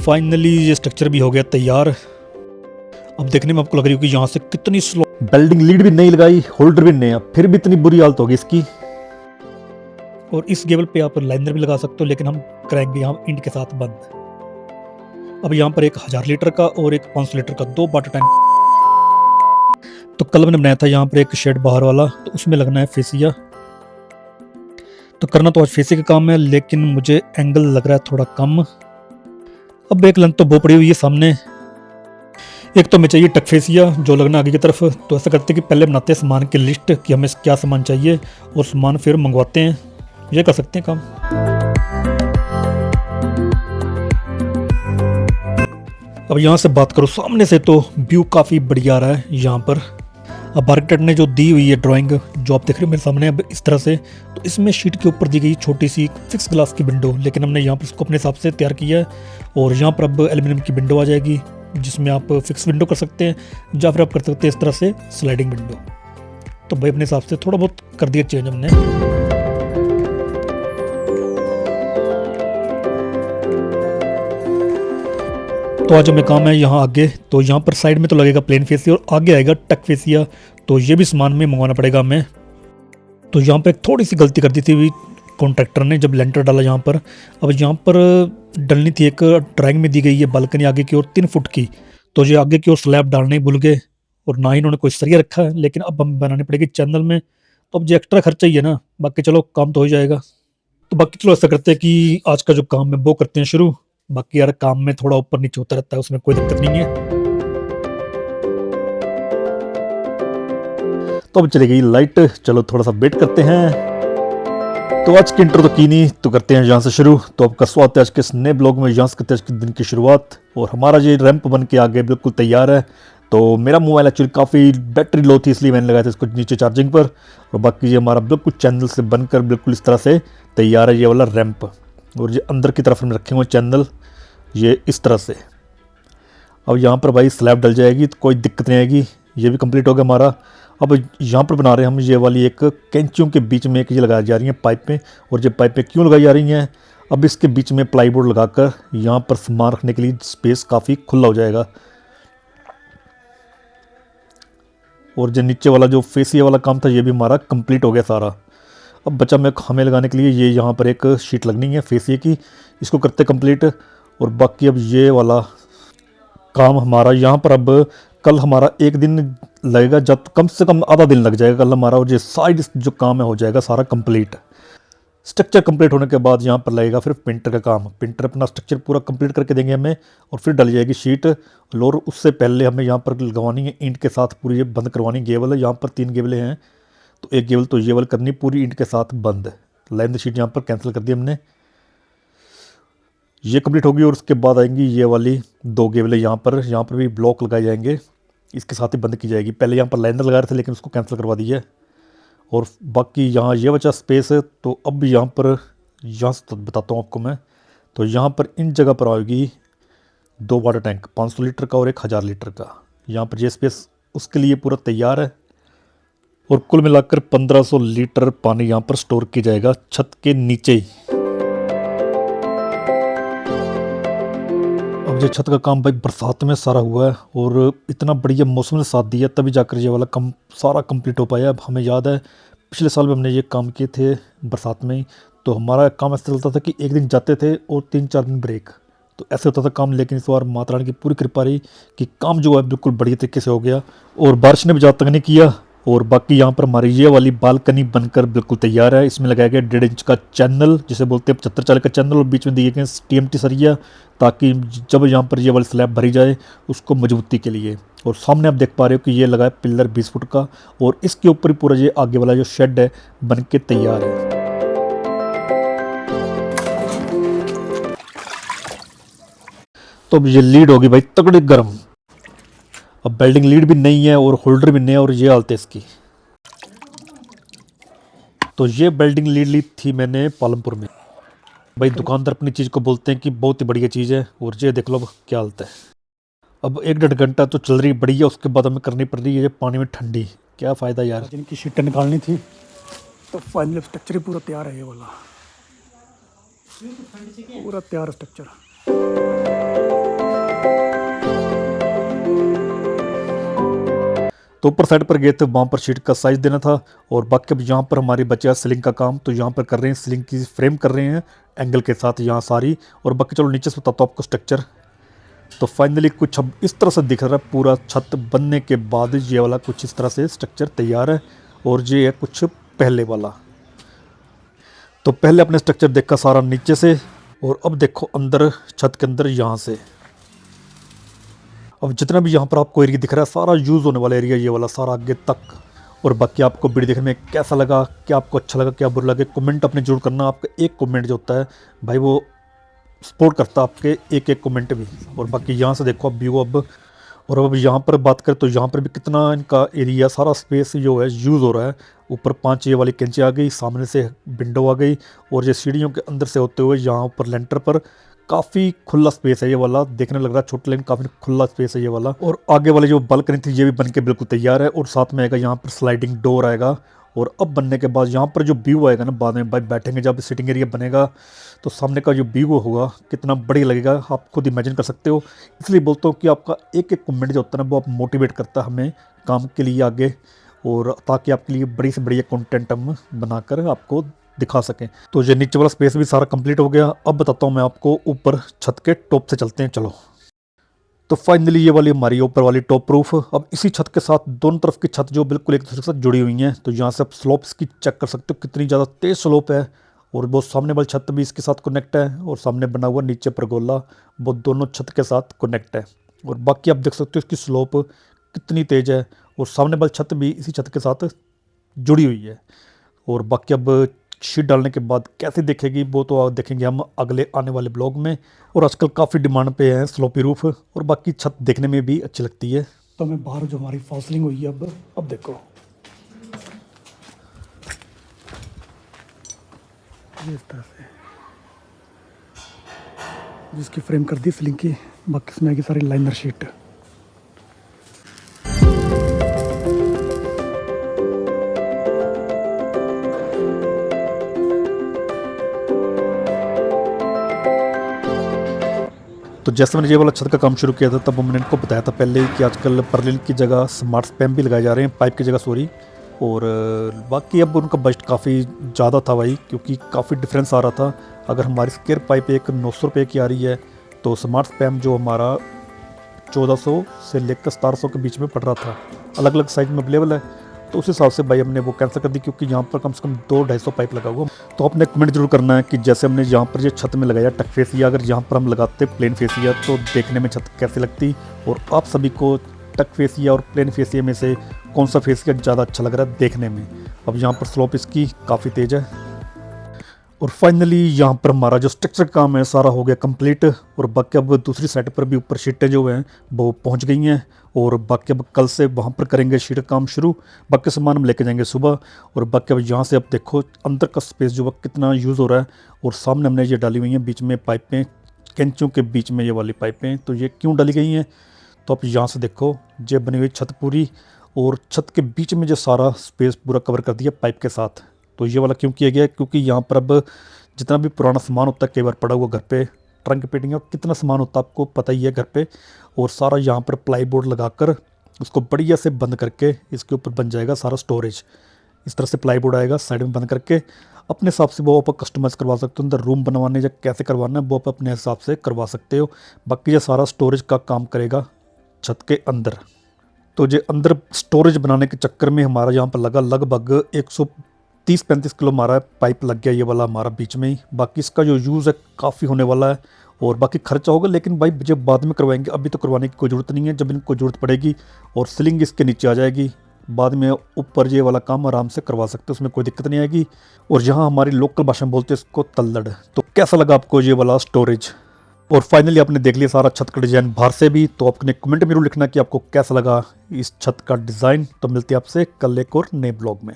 Finally ये structure भी हो गया तैयार। अब देखने में आपको लग रही होगी यहाँ से कितनी स्लो, बेल्डिंग लीड भी नहीं लगाई, होल्डर भी नहीं, फिर भी इतनी बुरी हालत होगी इसकी। और इस गेबल पे आप लाइनर भी लगा सकते हो, लेकिन हम कराएंगे यहाँ इंट के साथ बंद। अब यहाँ पर एक 1000 लीटर का और एक 500 लीटर का 2 वाटर टैंक। तो कल मैंने बनाया था यहाँ पर एक शेड बाहर वाला, तो उसमें लगना है फेसिया। तो करना तो आज फेसिया का काम है, लेकिन मुझे एंगल लग रहा है थोड़ा कम। अब एक लेंथ तो बो पड़ी हुई है सामने। एक तो हमें चाहिए टक फेसिया जो लगना आगे की तरफ। तो ऐसा करते हैं कि पहले बनाते हैं सामान की लिस्ट कि हमें क्या सामान चाहिए और सामान फिर मंगवाते हैं। ये कर सकते हैं काम। अब यहाँ से बात करो सामने से तो व्यू काफ़ी बढ़िया आ रहा है यहाँ पर। अब आर्किटेक्ट ने जो दी हुई है ड्राइंग जो आप देख रहे हो मेरे सामने अब इस तरह से, तो इसमें शीट के ऊपर दी गई छोटी सी फिक्स ग्लास की विंडो, लेकिन हमने यहाँ पर इसको अपने हिसाब से तैयार किया है। और यहाँ पर अब एल्यूमिनियम की विंडो आ जाएगी जिसमें आप फिक्स विंडो कर सकते हैं या फिर आप कर सकते हैं इस तरह से स्लाइडिंग विंडो। तो भाई अपने हिसाब से थोड़ा बहुत कर दिया चेंज हमने। तो आज हमें काम है यहाँ आगे, तो यहाँ पर साइड में तो लगेगा प्लेन फेसिया और आगे आएगा टक फेसिया। तो ये भी सामान में मंगवाना पड़ेगा हमें। तो यहाँ पर एक थोड़ी सी गलती कर दी थी कॉन्ट्रैक्टर ने जब लेंटर डाला यहाँ पर। अब यहाँ पर डलनी थी, एक ड्राइंग में दी गई है बालकनी आगे की ओर 3 फुट की, तो ये आगे की ओर स्लैब डालने ही भूल गए और ना ही इन्होंने कोई सरिया रखा है। लेकिन अब हम बनानी पड़ेगी चैनल में, तो अब जो एक्स्ट्रा खर्चा ही है ना, बाकी चलो काम तो हो जाएगा। तो बाकी चलो ऐसा करते हैं कि आज का जो काम है वो करते हैं शुरू। बाकी यार काम में थोड़ा ऊपर नीचे होता रहता है, उसमें कोई दिक्कत नहीं है। तो अब चली गई लाइट, चलो थोड़ा सा वेट करते हैं। तो आज की इंट्रो तो की नहीं, तो करते हैं यहाँ से शुरू। तो आपका स्वागत है आज के इस नए ब्लॉग में। यहाँ से करते हैं आज के दिन की शुरुआत। और हमारा ये रैंप बन के आगे बिल्कुल तैयार है। तो मेरा मोबाइल एक्चुअली काफ़ी बैटरी लो थी, इसलिए मैंने लगाया था इसको नीचे चार्जिंग पर। और बाकी ये हमारा बिल्कुल चैनल से बनकर बिल्कुल इस तरह से तैयार है ये वाला रैंप। और ये अंदर की तरफ हम रखे हुए चैनल ये इस तरह से। अब यहाँ पर भाई स्लैब डल जाएगी तो कोई दिक्कत नहीं आएगी। ये भी कंप्लीट हो गया हमारा। अब यहाँ पर बना रहे हैं हम ये वाली एक कैंचियों के बीच में एक ये लगाई जा रही है पाइपें। और ये पाइपें क्यों लगाई जा रही हैं, अब इसके बीच में प्लाईवुड लगाकर यहाँ पर सामान रखने के लिए स्पेस काफ़ी खुला हो जाएगा। और जो नीचे वाला जो फेसिया वाला काम था ये भी हमारा कंप्लीट हो गया सारा। अब बचा में हमें लगाने के लिए ये यहाँ पर एक शीट लगनी है फेसिया की, इसको करते कंप्लीट। और बाकी अब ये वाला काम हमारा यहाँ पर अब कल हमारा एक दिन लगेगा, जब कम से कम आधा दिन लग जाएगा कल हमारा। और ये साइड जो काम है हो जाएगा सारा कंप्लीट। स्ट्रक्चर कंप्लीट होने के बाद यहाँ पर लगेगा फिर पेंटर का काम। पेंटर अपना स्ट्रक्चर पूरा कंप्लीट करके देंगे हमें और फिर डल जाएगी शीट। और उससे पहले हमें यहाँ पर लगवानी है ईंट के साथ पूरी ये बंद करवानी गेबल है। यहाँ पर 3 गेबलें हैं, तो एक गेबल तो ये वाली करनी पूरी ईंट के साथ बंद। लाइन द शीट यहाँ पर कैंसिल कर दी हमने, ये कंप्लीट होगी। और उसके बाद आएंगी ये वाली 2 गेबलें यहाँ पर भी ब्लॉक लगाए जाएंगे, इसके साथ ही बंद की जाएगी। पहले यहाँ पर लाइनर लगा रहे थे लेकिन उसको कैंसिल करवा दिया। और बाकी यहाँ ये बचा स्पेस है, तो अब यहाँ पर यहाँ से बताता हूँ आपको मैं। तो यहाँ पर इन जगह पर आएगी 2 वाटर टैंक 500 लीटर का और एक 1000 लीटर का। यहाँ पर ये स्पेस उसके लिए पूरा तैयार है। और कुल मिलाकर 1500 लीटर पानी यहाँ पर स्टोर किया जाएगा छत के नीचे ही। अब ये छत का काम भाई बरसात में सारा हुआ है और इतना बढ़िया मौसम ने साथ दिया तभी जाकर ये वाला काम सारा कंप्लीट हो पाया। अब हमें याद है पिछले साल भी हमने ये काम किए थे बरसात में ही। तो हमारा काम ऐसा चलता था कि एक दिन जाते थे और 3-4 दिन ब्रेक, तो ऐसे होता था काम। लेकिन इस बार माता रानी की पूरी कृपा रही कि काम जो है बिल्कुल बढ़िया तरीके से हो गया और बारिश ने भी ज़्यादा तंग नहीं किया। और बाकी यहाँ पर हमारी ये वाली बालकनी बनकर बिल्कुल तैयार है। इसमें लगाया गया 1.5 इंच का चैनल जिसे बोलते हैं 75-40 का चैनल, और बीच में दिए गए TMT सरिया, ताकि जब यहाँ पर ये वाली स्लैब भरी जाए उसको मजबूती के लिए। और सामने आप देख पा रहे हो कि ये लगा है पिलर 20 फुट का, और इसके ऊपर ही पूरा ये आगे वाला जो शेड है बन के तैयार है। तो अब ये लीड होगी भाई तगड़ी गर्म। अब बेल्डिंग लीड भी नहीं है और होल्डर भी नहीं है, और ये हालत है इसकी। तो ये बेल्डिंग लीड ली थी मैंने पालमपुर में। भाई दुकानदार अपनी चीज़ को बोलते हैं कि बहुत ही बढ़िया चीज़ है, और ये देख लो अब क्या हालत है। अब 1-1.5 घंटा तो चल रही बढ़िया, उसके बाद हमें करनी पड़ रही है ये पानी में ठंडी। क्या फ़ायदा यार। जिनकी शीटें निकालनी थी तो फाइनल स्ट्रक्चर ही पूरा तैयार है, ये वाला पूरा तैयार स्ट्रक्चर। तो ऊपर साइड पर गए थे, वहाँ पर शीट का साइज देना था। और बाकी अब यहाँ पर हमारी बच्चे सीलिंग का काम, तो यहाँ पर कर रहे हैं सीलिंग की फ्रेम कर रहे हैं एंगल के साथ यहाँ सारी। और बाकी चलो नीचे से बताता हूँ आपको स्ट्रक्चर। तो फाइनली कुछ अब इस तरह से दिख रहा है, पूरा छत बनने के बाद ये वाला कुछ इस तरह से स्ट्रक्चर तैयार है। और ये है कुछ पहले वाला। तो पहले अपने स्ट्रक्चर देखा सारा नीचे से, और अब देखो अंदर छत के अंदर यहाँ से। अब जितना भी यहाँ पर आपको एरिया दिख रहा है सारा यूज़ होने वाला एरिया ये वाला सारा आगे तक। और बाकी आपको वीडियो देखने में कैसा लगा, क्या आपको अच्छा लगा, क्या बुरा लगे, कमेंट अपने जरूर करना। आपका एक कमेंट जो होता है भाई वो सपोर्ट करता है आपके एक एक कमेंट भी। और बाकी यहाँ से देखो अब व्यू अब। और अब यहाँ पर बात करें तो यहाँ पर भी कितना इनका एरिया सारा स्पेस जो है यूज़ हो रहा है। ऊपर 5 ये वाली कैंची आ गई, सामने से विंडो आ गई, और ये सीढ़ियों के अंदर से होते हुए यहाँ ऊपर लेंटर पर काफ़ी खुला स्पेस है ये वाला। देखने लग रहा है छोटा लेकिन काफ़ी खुला स्पेस है ये वाला। और आगे वाली जो बालकनी थी ये भी बन के बिल्कुल तैयार है। और साथ में आएगा यहाँ पर स्लाइडिंग डोर आएगा। और अब बनने के बाद यहाँ पर जो व्यू आएगा ना, बाद में भाई बैठेंगे जब सिटिंग एरिया बनेगा तो सामने का जो व्यू होगा कितना बढ़िया लगेगा, आप खुद इमेजिन कर सकते हो। इसलिए बोलता हूँ कि आपका एक एक कमेंट जो होता है ना वो आप मोटिवेट करता है हमें काम के लिए आगे, और ताकि आपके लिए बड़ी से बढ़िया कंटेंट हम बनाकर आपको दिखा सकें। तो ये नीचे वाला स्पेस भी सारा कंप्लीट हो गया। अब बताता हूँ मैं आपको ऊपर छत के टॉप से चलते हैं, चलो। तो फाइनली ये वाली हमारी ऊपर वाली टॉप प्रूफ। अब इसी छत के साथ दोनों तरफ की छत जो बिल्कुल एक दूसरे के साथ जुड़ी हुई हैं, तो यहाँ से आप स्लोप्स की चेक कर सकते हो कितनी ज़्यादा तेज़ स्लोप है। और वो सामने वाली छत भी इसके साथ कनेक्ट है, और सामने बना हुआ नीचे परगोला वो दोनों छत के साथ कनेक्ट है। और बाकी आप देख सकते हो इसकी स्लोप कितनी तेज़ है, और सामने वाली छत भी इसी छत के साथ जुड़ी हुई है। और बाकी अब शीट डालने के बाद कैसे दिखेगी वो तो देखेंगे हम अगले आने वाले ब्लॉग में। और आजकल काफ़ी डिमांड पे है स्लोपी रूफ, और बाकी छत देखने में भी अच्छी लगती है। तो हमें बाहर जो हमारी फॉसलिंग हुई है अब देखो इस तरह से जिसकी फ्रेम कर दी सीलिंग की, बाकी इसमें आएगी सारी लाइनर शीट। तो जैसे मैंने ये वाला छत का काम शुरू किया था तब मैंने इनको बताया था पहले कि आजकल पर्लिन की जगह स्मार्ट स्पैम भी लगाए जा रहे हैं, पाइप की जगह सॉरी। और बाकी अब उनका बजट काफ़ी ज़्यादा था भाई, क्योंकि काफ़ी डिफरेंस आ रहा था। अगर हमारी स्क्वायर पाइप एक 900 रुपये की आ रही है, तो स्मार्ट स्पैम जो हमारा 1400 से लेकर 1700 के बीच में पड़ रहा था। अलग अलग साइज में अवेलेबल है, तो उस हिसाब से भाई हमने वो कैंसिल कर दी, क्योंकि यहाँ पर कम से कम 200-250 पाइप लगा हुआ। तो आपने कमेंट जरूर करना है कि जैसे हमने यहाँ पर ये छत में लगाया टक फेसिया, अगर यहाँ पर हम लगाते प्लेन फेसिया तो देखने में छत कैसी लगती। और आप सभी को टक फेसिया और प्लेन फेसिया में से कौन सा फेसिया ज़्यादा अच्छा लग रहा है देखने में। अब यहाँ पर स्लोप इसकी काफ़ी तेज़ है। और फाइनली यहाँ पर हमारा जो स्ट्रक्चर काम है सारा हो गया कंप्लीट। और बाकी अब दूसरी साइड पर भी ऊपर शीटें जो हैं वो पहुँच गई हैं, और बाकी अब कल से वहाँ पर करेंगे शीट काम शुरू। बाकी सामान हम लेके जाएंगे सुबह। और बाकी अब यहाँ से अब देखो अंदर का स्पेस जो कितना यूज़ हो रहा है। और सामने हमने ये डाली हुई हैं बीच में पाइपें, कैंचों के बीच में ये वाली पाइपें। तो ये क्यों डाली गई हैं, तो आप यहाँ से देखो ये बनी हुई छत पूरी, और छत के बीच में जो सारा स्पेस पूरा कवर कर दिया पाइप के साथ। तो ये वाला क्यों किया गया है, क्योंकि यहाँ पर अब जितना भी पुराना सामान होता है कई बार पड़ा हुआ घर पे, ट्रंक पेटिंग और कितना सामान होता है आपको पता ही है घर पे। और सारा यहाँ पर प्लाई बोर्ड लगाकर उसको बढ़िया से बंद करके इसके ऊपर बन जाएगा सारा स्टोरेज। इस तरह से प्लाई बोर्ड आएगा, साइड में बंद करके अपने हिसाब से वो आप कस्टमाइज़ करवा सकते हो। अंदर रूम बनवाने या कैसे करवाना है वो आप अपने हिसाब से करवा सकते हो। बाकी ये सारा स्टोरेज का काम करेगा छत के अंदर। तो ये अंदर स्टोरेज बनाने के चक्कर में हमारा यहाँ पर लगा लगभग 130-135 किलो हमारा पाइप लग गया ये वाला हमारा बीच में ही। बाकी इसका जो यूज़ है काफ़ी होने वाला है, और बाकी खर्चा होगा, लेकिन भाई जब बाद में करवाएंगे, अभी तो करवाने की कोई ज़रूरत नहीं है। जब इनको ज़रूरत पड़ेगी और सीलिंग इसके नीचे आ जाएगी, बाद में ऊपर ये वाला काम आराम से करवा सकते हो, उसमें कोई दिक्कत नहीं आएगी। और यहाँ हमारी लोकल भाषा में बोलते हैं इसको तल्लड़। तो कैसा लगा आपको ये वाला स्टोरेज। और फाइनली आपने देख लिया सारा छत का डिज़ाइन बाहर से भी। तो आपने कमेंट में जरूर लिखना कि आपको कैसा लगा इस छत का डिज़ाइन। तो मिलते हैं आपसे कल एक और नए ब्लॉग में।